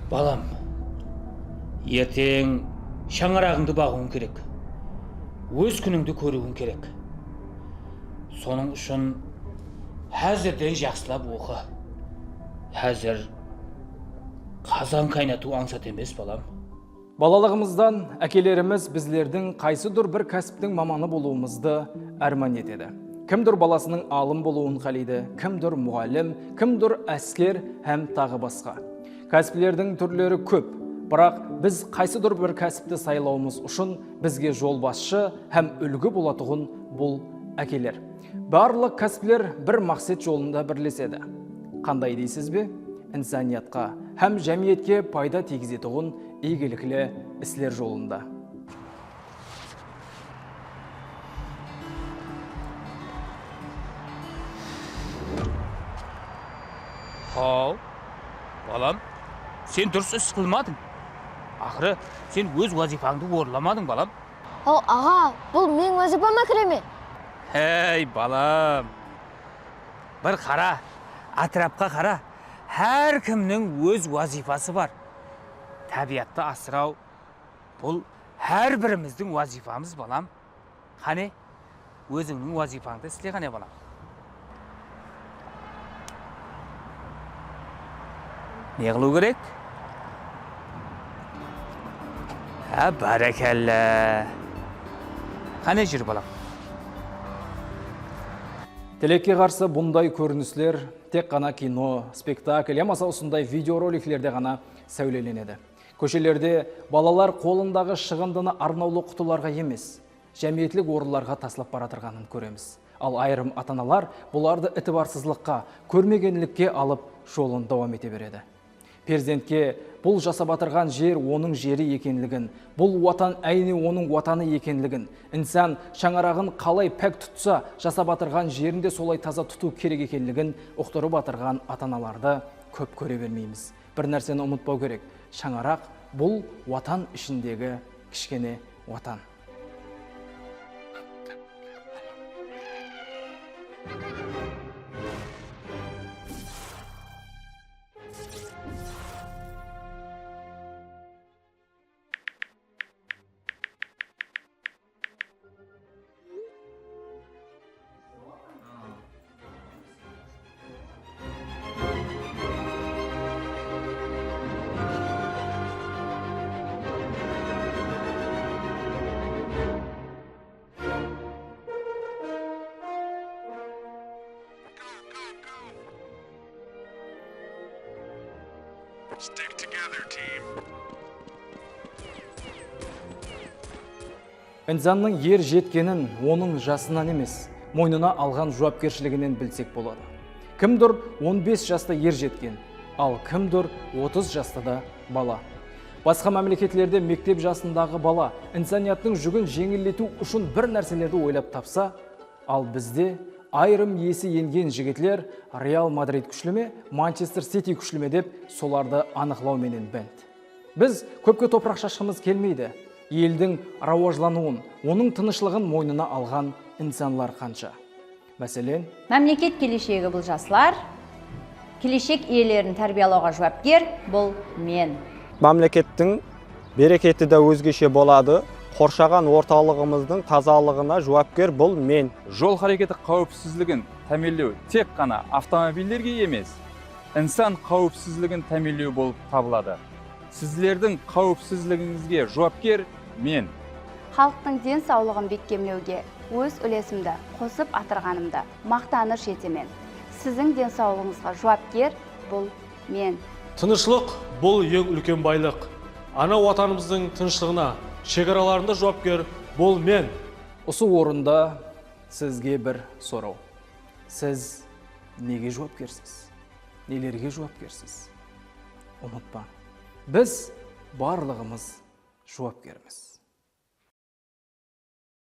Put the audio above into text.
Балам, ертең шаңырағыңды бағуың керек. Өз күніңді көруің керек. Соның үшін әзірден жақсылап оқы. Әзір қазан қайнату аңсат емес, балам. Балалығымыздан әкелеріміз біздердің қайсыдыр бір кәсіптің маманы болуымызды арман етеді. Кімдір баласының алым болуын қалайды, кімдір мұғалім, кімдір әскер һәм тағы басқа. Кәсіплердің түрлері көп, бірақ біз қайсыдыр бір кәсіпті сайлауымыз үшін бізге жол басшы һәм үлгі болатұғын бұл әкелер. Барлық кәсіплер бір мақсат жолында бірлеседі. Қандай дейсіз бе? Инсаниятқа һәм жәмиетке пайда тигізетұғын игіліклі іслер жолында. Хау, балам, сен дұрыс іс қылмадың. Ақыры, сен өз вазифаңды орынламадың, балам. Ал аға, бұл мен вазифама кіре ме? Ей, балам. Бір қара, атырапқа қара. Әр кімнің өз вазифасы бар. Табиатты асырау, бұл әр біріміздің вазифамыз, балам. Қане, өзіңнің вазифаңды істе қане, балам. Не қылу керек? Бәрекеллә. Қане жүр, балам. Телекке қарсы бұндай көріністер тек қана кино, спектакль, ямаса осындай видеороликлерде ғана сәулеленеді. Көшелерде балалар қолындағы шығындыны арнаулы құтыларға емес, жәмиетлік орынларға таслап баратырғанын көреміз. Ал айырым ата-аналар бұларды ітібарсызлыққа, көрмегенлікке алып жолын давам ете береді. Перзентке бұл жасап атырған жер оның жері екенлігін, бұл ватан әйне оның ватаны екенлігін, инсан шаңырағын қалай пәк тұтса, жасап атырған жерінде солай таза тұту керек екенлігін ұқтырып атырған ата-аналарды көп көре бермейміз. Бір нәрсені ұмытпау керек. Шаңырақ бұл ватан ішіндегі кішкене ватан. Stick together, team. Инсанның ер жеткенін оның жасынан емес, мойнына алған жауапкершілігінен білсек болады. Кімдір 15 жаста ер жеткен, ал кімдір 30 жаста да бала. Басқа мемлекетлерде мектеп жасындағы бала инсанияттың жүгін жеңілдету үшін бір нәрселерді ойлап тапса, ал бізде айрым есі енген жігітлер Реал Мадрид күшліме, Манчестер Сити күшліме деп соларды анықлауменен бәнд. Біз көпке топырақ шашқымыз келмейді. Елдің рауажлануын, оның тынышлығын мойнына алған инсанлар қанша. Мәселен, мемлекет келешегі бұл жаслар, келешек иелерін тәрбиялауға жауапкер бұл мен. Мемлекеттің берекеті де өзгеше болады. Қоршаған орталығымыздың тазалығына жауапкер бұл мен. Жол харекеті қауіпсіздігін тәмелеу тек қана автомобильдерге емес, инсан қауіпсіздігін тәмелеу болып табылады. Сіздердің қауіпсіздігіңізге жауапкер мен. Халықтың денсаулығын бекемлеуге өз үлесімді қосып атырғанымда мақтаныш етемін. Сіздің денсаулығыңызға жауапкер бұл мен. Тынышлық бұл ең үлкен байлық. Ана ватанымыздың тынышлығына, шекараларында жауапкер бұл мен. осы орында сізге бір сұрау. Сіз неге жауапкерсіз? Нелерге жауапкерсіз? Ұмытпа, біз барлығымыз жауапкерміз.